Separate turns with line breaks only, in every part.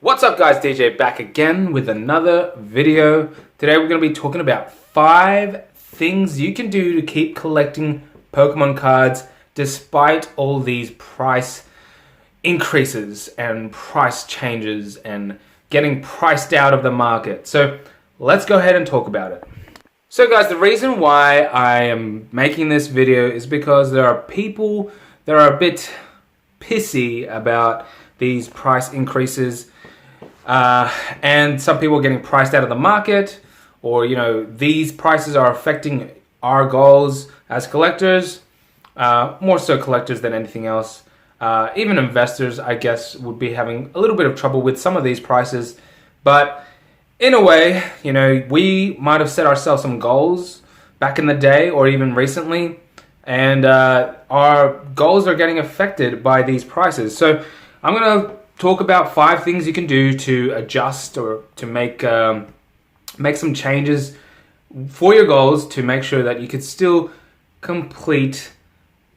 What's up guys, DJ back again with another video. Today we're going to be talking about 5 things you can do to keep collecting Pokemon cards despite all these price increases and price changes and getting priced out of the market. So let's go ahead and talk about it. So guys, the reason why I am making this video is because there are people that are a bit pissy about these price increases. And some people are getting priced out of the market, or these prices are affecting our goals as collectors, more so collectors than anything else. Even investors, I guess, would be having a little bit of trouble with some of these prices. But in a way, we might have set ourselves some goals back in the day or even recently, and our goals are getting affected by these prices. So I'm going to talk about 5 things you can do to adjust or to make some changes for your goals to make sure that you can still complete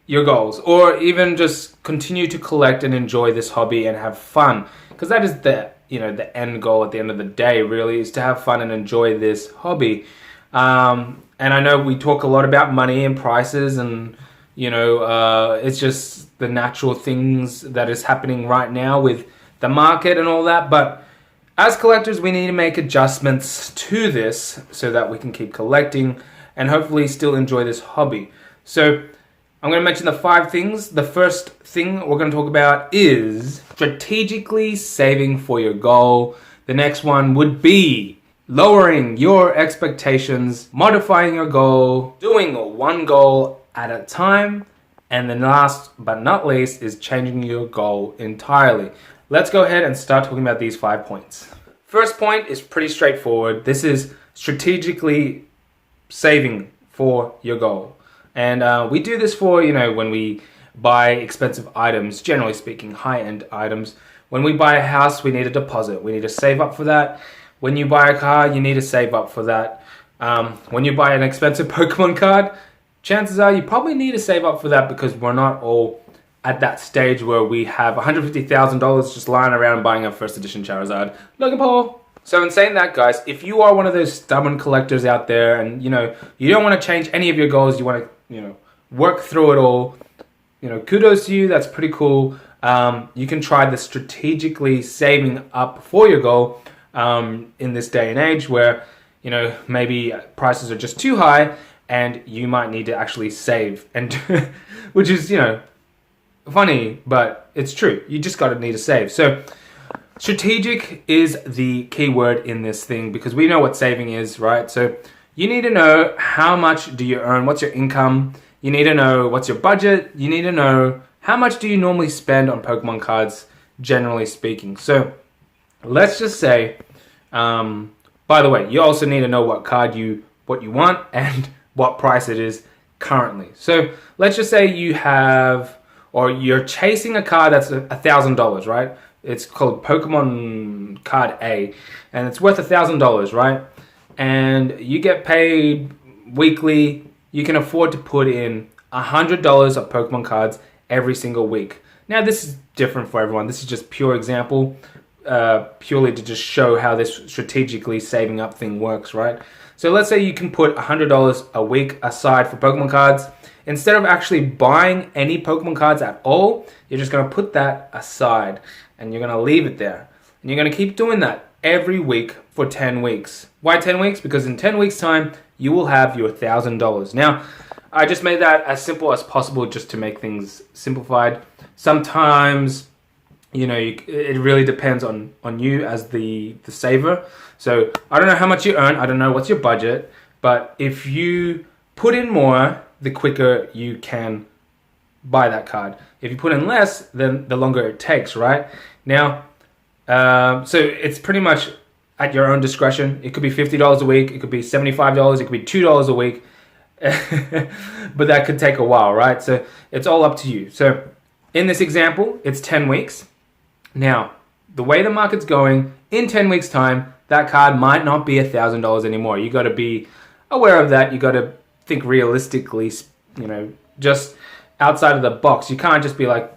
your goals, or even just continue to collect and enjoy this hobby and have fun, because that is the the end goal at the end of the day, really, is to have fun and enjoy this hobby. And I know we talk a lot about money and prices, and it's just the natural things that is happening right now with the market and all that. But as collectors, we need to make adjustments to this so that we can keep collecting and hopefully still enjoy this hobby. So I'm going to mention the 5 things. The first thing we're going to talk about is strategically saving for your goal. The next one would be lowering your expectations, modifying your goal, doing one goal at a time, and then last but not least is changing your goal entirely. Let's go ahead and start talking about these 5 points. First point is pretty straightforward. This is strategically saving for your goal. And we do this for, when we buy expensive items, generally speaking, high-end items. When we buy a house, we need a deposit. We need to save up for that. When you buy a car, you need to save up for that. When you buy an expensive Pokemon card, chances are you probably need to save up for that, because we're not all at that stage where we have $150,000 just lying around buying a first edition Charizard. Logan Paul. So in saying that, guys, if you are one of those stubborn collectors out there and you don't want to change any of your goals, you want to work through it all, kudos to you. That's pretty cool. You can try the strategically saving up for your goal in this day and age where maybe prices are just too high and you might need to actually save, and which is funny, but it's true. You just need to save. So strategic is the key word in this thing, because we know what saving is, right? So you need to know how much do you earn, what's your income. You need to know what's your budget. You need to know how much do you normally spend on Pokemon cards, generally speaking. So let's just say, by the way, you also need to know what card you want and what price it is currently. So let's just say you have, or you're chasing a card that's $1,000, right? It's called Pokemon Card A, and it's worth $1,000, right? And you get paid weekly. You can afford to put in $100 of Pokemon cards every single week. Now, this is different for everyone. This is just pure example, purely to just show how this strategically saving up thing works, right? So let's say you can put $100 a week aside for Pokemon cards. Instead of actually buying any Pokemon cards at all, you're just going to put that aside and you're going to leave it there. And you're going to keep doing that every week for 10 weeks. Why 10 weeks? Because in 10 weeks' time, you will have your $1,000. Now, I just made that as simple as possible just to make things simplified. Sometimes, it really depends on you as the saver. So I don't know how much you earn. I don't know what's your budget. But if you put in more, the quicker you can buy that card. If you put in less, then the longer it takes, right? Now, so it's pretty much at your own discretion. It could be $50 a week. It could be $75. It could be $2 a week. But that could take a while, right? So it's all up to you. So in this example, it's 10 weeks. Now, the way the market's going, in 10 weeks' time, that card might not be $1,000 anymore. You got to be aware of that. You got to think realistically, just outside of the box. You can't just be like,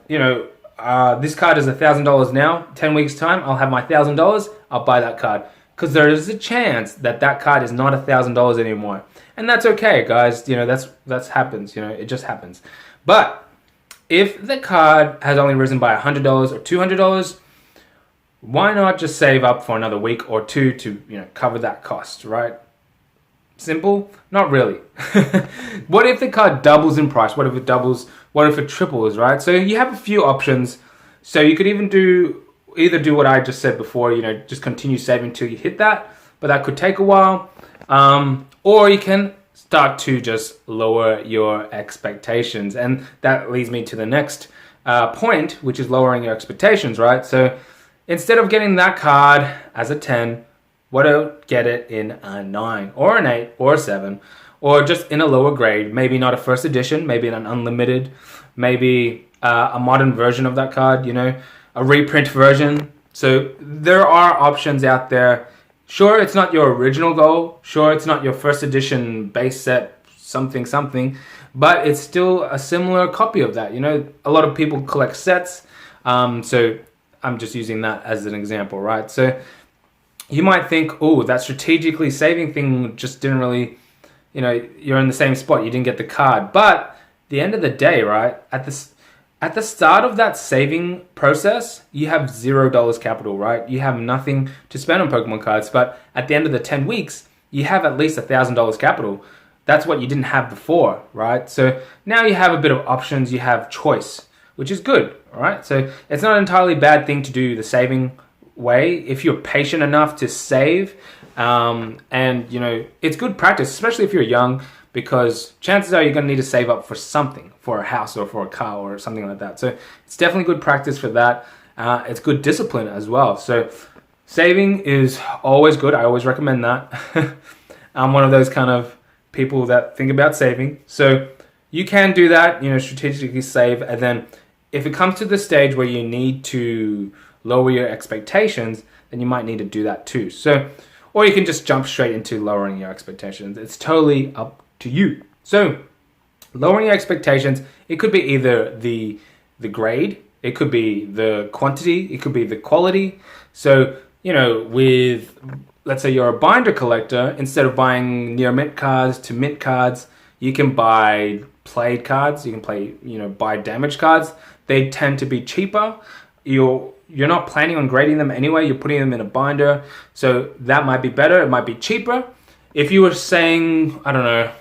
this card is $1,000 now. 10 weeks time, I'll have my $1,000. I'll buy that card because there is a chance that that card is not $1,000 anymore, and that's okay, guys. You know, that's happens. You know, it just happens. But if the card has only risen by $100 or $200, why not just save up for another week or two to, you know, cover that cost, right? Simple? Not really. What if the card doubles in price? What if it doubles? What if it triples, right? So you have a few options. So you could either do what I just said before, you know, just continue saving till you hit that, but that could take a while. Or you can start to just lower your expectations. And that leads me to the next point, which is lowering your expectations, right? So instead of getting that card as a 10, why don't get it in a 9 or an 8 or a 7, or just in a lower grade? Maybe not a first edition, maybe an unlimited, maybe a modern version of that card, you know, a reprint version. So there are options out there. Sure, it's not your original goal. Sure, it's not your first edition base set something, but it's still a similar copy of that. You know, a lot of people collect sets. So I'm just using that as an example, right? So you might think, oh, that strategically saving thing just didn't really, you know, you're in the same spot. You didn't get the card. But at the end of the day, right, at the start of that saving process, you have $0 capital, right? You have nothing to spend on Pokemon cards. But at the end of the 10 weeks, you have at least $1,000 capital. That's what you didn't have before, right? So now you have a bit of options. You have choice, which is good, all right? So it's not an entirely bad thing to do the saving way if you're patient enough to save. And, you know, it's good practice, especially if you're young, because chances are you're going to need to save up for something, for a house or for a car or something like that. So it's definitely good practice for that. It's good discipline as well. So saving is always good. I always recommend that. I'm one of those kind of people that think about saving. So you can do that, you know, strategically save. And then if it comes to the stage where you need to lower your expectations, then you might need to do that too. So, or you can just jump straight into lowering your expectations. It's totally up to you. So lowering your expectations, it could be either the grade, it could be the quantity, it could be the quality. So, you know, with, let's say you're a binder collector, instead of buying near mint cards to mint cards, you can buy played cards, you can buy damaged cards. They tend to be cheaper. You're not planning on grading them anyway, you're putting them in a binder. So that might be better, it might be cheaper. If you were saying, I don't know,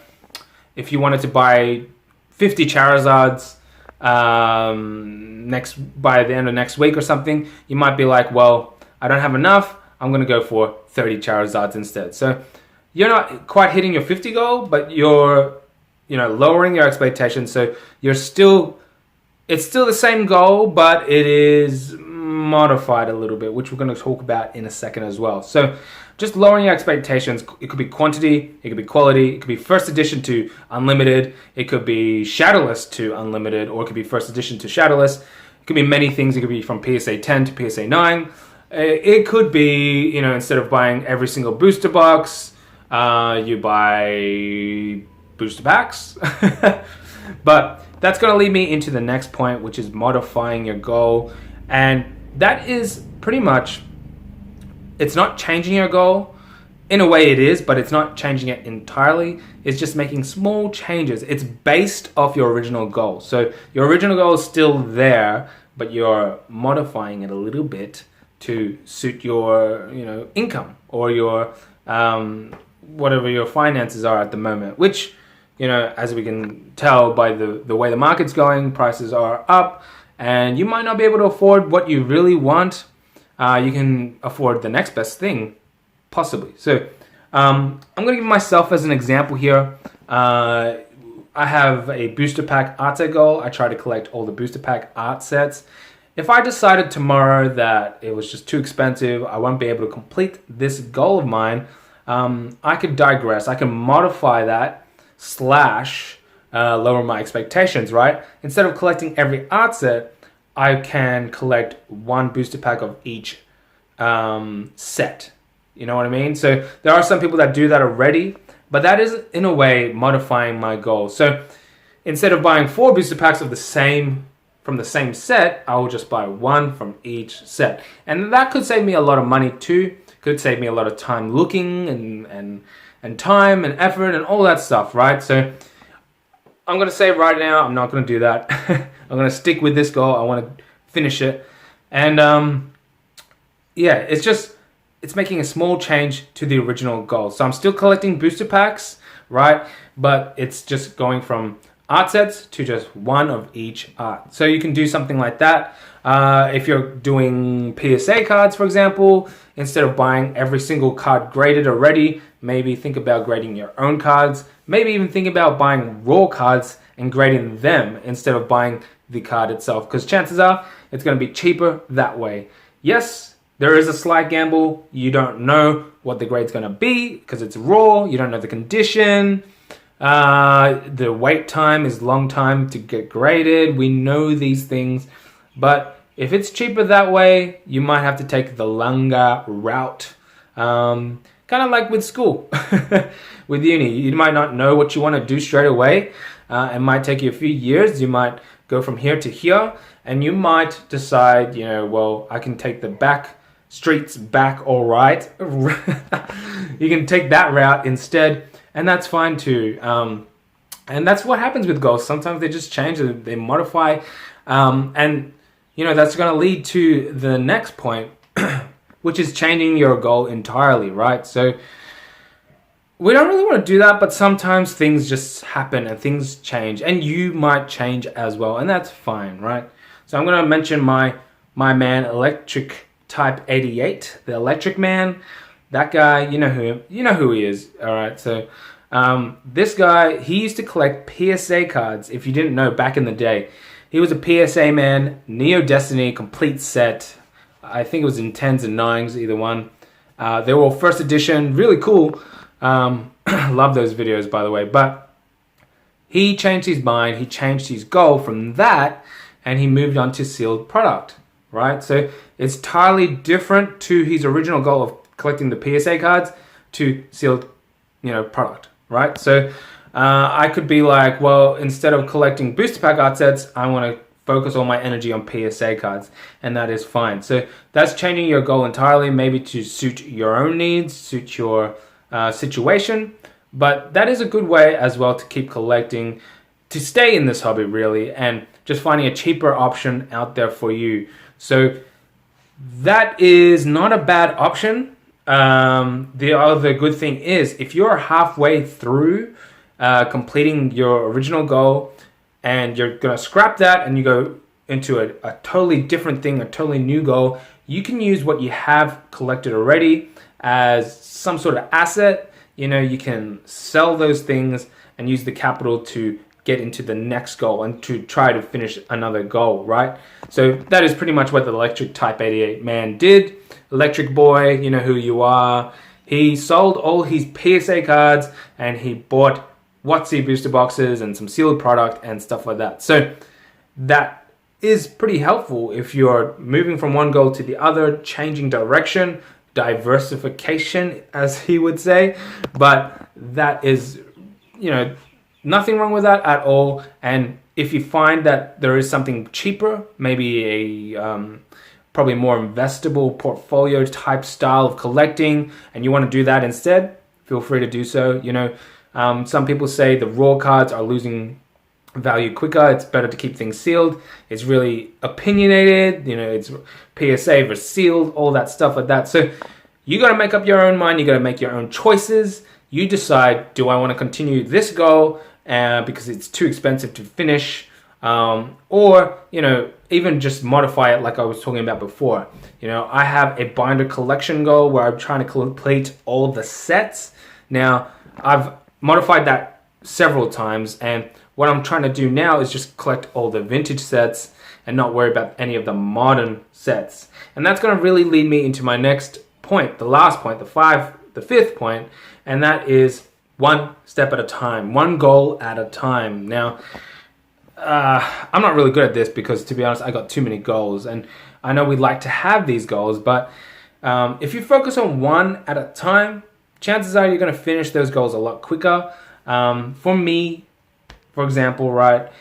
if you wanted to buy 50 Charizards by the end of next week or something, you might be like, well, I don't have enough, I'm going to go for 30 Charizards instead. So you're not quite hitting your 50 goal, but you're, you know, lowering your expectations. So it's still the same goal, but it is modified a little bit, which we're going to talk about in a second as well. So just lowering your expectations. It could be quantity, it could be quality, it could be first edition to unlimited, it could be shadowless to unlimited, or it could be first edition to shadowless. It could be many things. It could be from PSA 10 to PSA 9. It could be, you know, instead of buying every single booster box, you buy booster packs. But that's going to lead me into the next point, which is modifying your goal. And that is pretty much, it's not changing your goal. In a way it is, but it's not changing it entirely. It's just making small changes. It's based off your original goal. So your original goal is still there, but you're modifying it a little bit to suit your, you know, income or your whatever your finances are at the moment, which, you know, as we can tell by the way the market's going, prices are up, and you might not be able to afford what you really want. You can afford the next best thing, possibly. So I'm going to give myself as an example here. I have a booster pack art set goal. I try to collect all the booster pack art sets. If I decided tomorrow that it was just too expensive, I won't be able to complete this goal of mine, I could digress. I can modify that / lower my expectations, right? Instead of collecting every art set, I can collect one booster pack of each set. You know what I mean? So there are some people that do that already, but that is in a way modifying my goal. So instead of buying 4 booster packs of the same from the same set, I will just buy one from each set. And that could save me a lot of money too. Could save me a lot of time looking and time and effort and all that stuff, right? So I'm going to say right now, I'm not going to do that. I'm going to stick with this goal. I want to finish it. And yeah, it's making a small change to the original goal. So I'm still collecting booster packs, right? But it's just going from art sets to just one of each art. So you can do something like that. If you're doing PSA cards, for example, instead of buying every single card graded already, maybe think about grading your own cards. Maybe even think about buying raw cards and grading them instead of buying the card itself, because chances are it's going to be cheaper that way. Yes, there is a slight gamble. You don't know what the grade's going to be because it's raw. You don't know the condition. The wait time is long time to get graded. We know these things, but if it's cheaper that way, you might have to take the longer route. Kind of like with school, with uni. You might not know what you want to do straight away. It might take you a few years. You might go from here to here, and you might decide, well, I can take the back streets back, all right. You can take that route instead. And that's fine too. And that's what happens with goals. Sometimes they just change, they modify. And, that's going to lead to the next point, which is changing your goal entirely, right? So we don't really want to do that, but sometimes things just happen and things change. And you might change as well, and that's fine, right? So I'm going to mention my man, Electric Type 88, the Electric Man. That guy, you know who he is, all right? So this guy, he used to collect PSA cards, if you didn't know, back in the day. He was a PSA man, Neo Destiny, complete set. I think it was in 10s and 9s, either one. They were all first edition, really cool. Love those videos, by the way. But he changed his mind, he changed his goal from that, and he moved on to sealed product, right? So it's entirely different to his original goal of collecting the PSA cards to sealed, product, right? So I could be like, well, instead of collecting booster pack art sets, I want to focus all my energy on PSA cards, and that is fine. So that's changing your goal entirely, maybe to suit your own needs, suit your situation, but that is a good way as well to keep collecting, to stay in this hobby really, and just finding a cheaper option out there for you. So that is not a bad option. The other good thing is, if you're halfway through completing your original goal and you're going to scrap that and you go into a totally different thing, a totally new goal, you can use what you have collected already as some sort of asset. You can sell those things and use the capital to get into the next goal and to try to finish another goal, right? So that is pretty much what the Electric Type 88 man did. Electric Boy, you know who you are. He sold all his PSA cards and he bought WotC booster boxes and some sealed product and stuff like that. So that is pretty helpful if you're moving from one goal to the other, changing direction, diversification, as he would say. But that is, nothing wrong with that at all. And if you find that there is something cheaper, maybe a probably more investable portfolio type style of collecting, and you want to do that instead, feel free to do so. Some people say the raw cards are losing value quicker. It's better to keep things sealed. It's really opinionated. It's PSA versus sealed, all that stuff like that. So you got to make up your own mind. You got to make your own choices. You decide, do I want to continue this goal because it's too expensive to finish, or even just modify it like I was talking about before. I have a binder collection goal where I'm trying to complete all the sets. Now, I've modified that several times, and what I'm trying to do now is just collect all the vintage sets and not worry about any of the modern sets. And that's going to really lead me into my next point, the last point, the fifth point, and that is one step at a time, one goal at a time. Now, I'm not really good at this because, to be honest, I got too many goals, and I know we'd like to have these goals, but if you focus on one at a time, chances are you're going to finish those goals a lot quicker. For me, for example, right,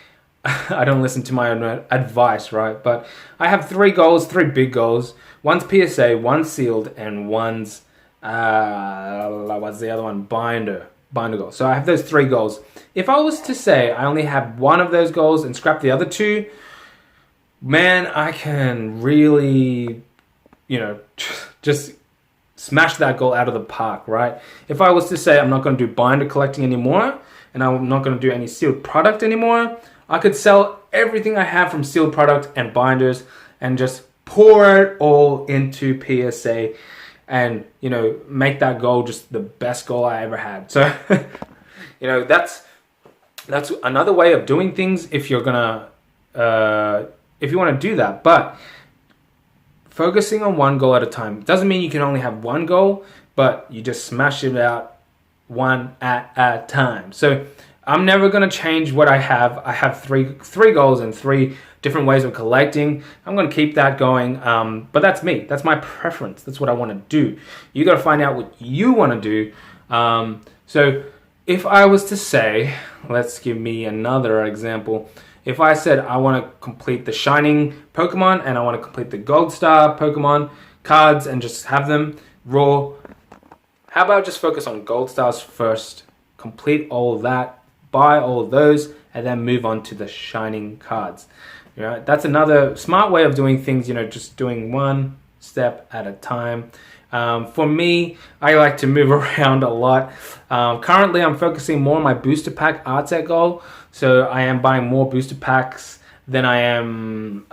I don't listen to my own advice, right? But I have 3 goals, 3 big goals. One's PSA, one's sealed, and one's what's the other one? Binder goal. So I have those 3 goals. If I was to say I only have one of those goals and scrap the other 2, man, I can really, just smash that goal out of the park, right? If I was to say I'm not going to do binder collecting anymore, and I'm not going to do any sealed product anymore, I could sell everything I have from sealed product and binders and just pour it all into PSA and, make that goal just the best goal I ever had. So, that's another way of doing things if you're gonna, if you want to do that. But focusing on one goal at a time doesn't mean you can only have one goal, but you just smash it out one at a time. So I'm never going to change what I have. I have three goals and 3 different ways of collecting. I'm going to keep that going. But that's me. That's my preference. That's what I want to do. You got to find out what you want to do. So if I was to say, let's give me another example. If I said I want to complete the Shining Pokemon and I want to complete the Gold Star Pokemon cards and just have them raw, how about just focus on Gold Stars first, complete all of that, buy all of those, and then move on to the Shining cards. That's another smart way of doing things, just doing one step at a time. For me, I like to move around a lot. Currently, I'm focusing more on my booster pack art set goal. So I am buying more booster packs than I am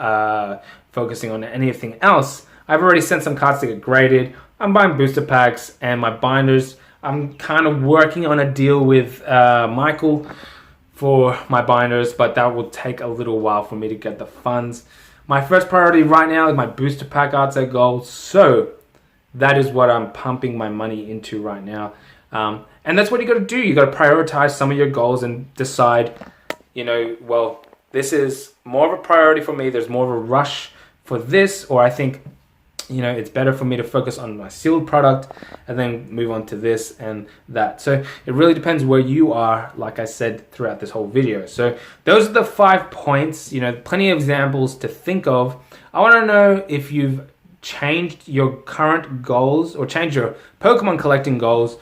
focusing on anything else. I've already sent some cards to get graded. I'm buying booster packs and my binders. I'm kind of working on a deal with Michael for my binders, but that will take a little while for me to get the funds. My first priority right now is my booster pack art set goal. So that is what I'm pumping my money into right now. And that's what you got to do. You got to prioritize some of your goals and decide, well, this is more of a priority for me. There's more of a rush for this, or I think, it's better for me to focus on my sealed product and then move on to this and that. So it really depends where you are, like I said throughout this whole video. So those are the 5 points, plenty of examples to think of. I want to know if you've changed your current goals or changed your Pokemon collecting goals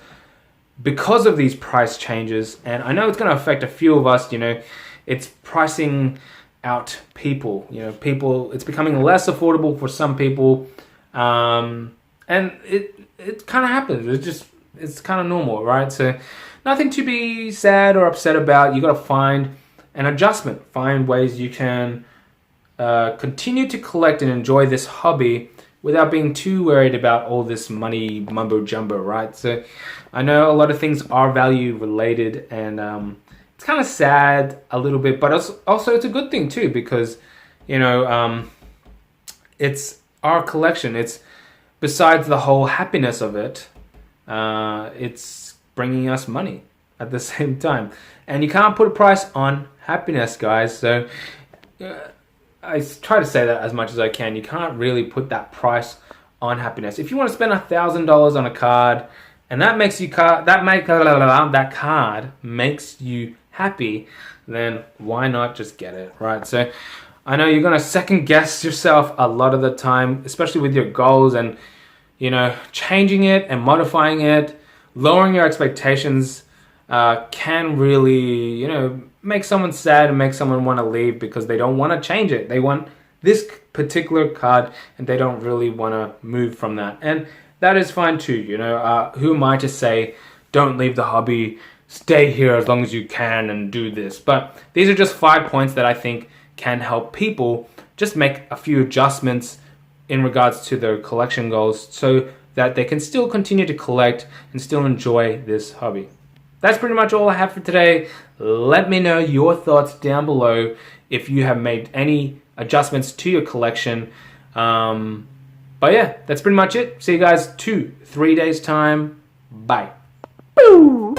because of these price changes. And I know it's going to affect a few of us. It's pricing out people. It's becoming less affordable for some people, and it kind of happens. It's kind of normal, right? So nothing to be sad or upset about. You got to find an adjustment, find ways you can continue to collect and enjoy this hobby without being too worried about all this money mumbo jumbo, right? So I know a lot of things are value related, and it's kind of sad a little bit, but also it's a good thing too, because it's our collection. It's besides the whole happiness of it, it's bringing us money at the same time, and you can't put a price on happiness, guys. So I try to say that as much as I can. You can't really put that price on happiness. If you want to spend $1,000 on a card, and that card makes you happy, then why not just get it, right? So I know you're gonna second guess yourself a lot of the time, especially with your goals, and changing it and modifying it, lowering your expectations can really, make someone sad and make someone want to leave because they don't want to change it. They want this particular card and they don't really want to move from that. And that is fine too, who am I to say, don't leave the hobby, stay here as long as you can and do this. But these are just 5 points that I think can help people just make a few adjustments in regards to their collection goals so that they can still continue to collect and still enjoy this hobby. That's pretty much all I have for today. Let me know your thoughts down below if you have made any adjustments to your collection. But yeah, that's pretty much it. See you guys 2-3 days time. Bye. Boo!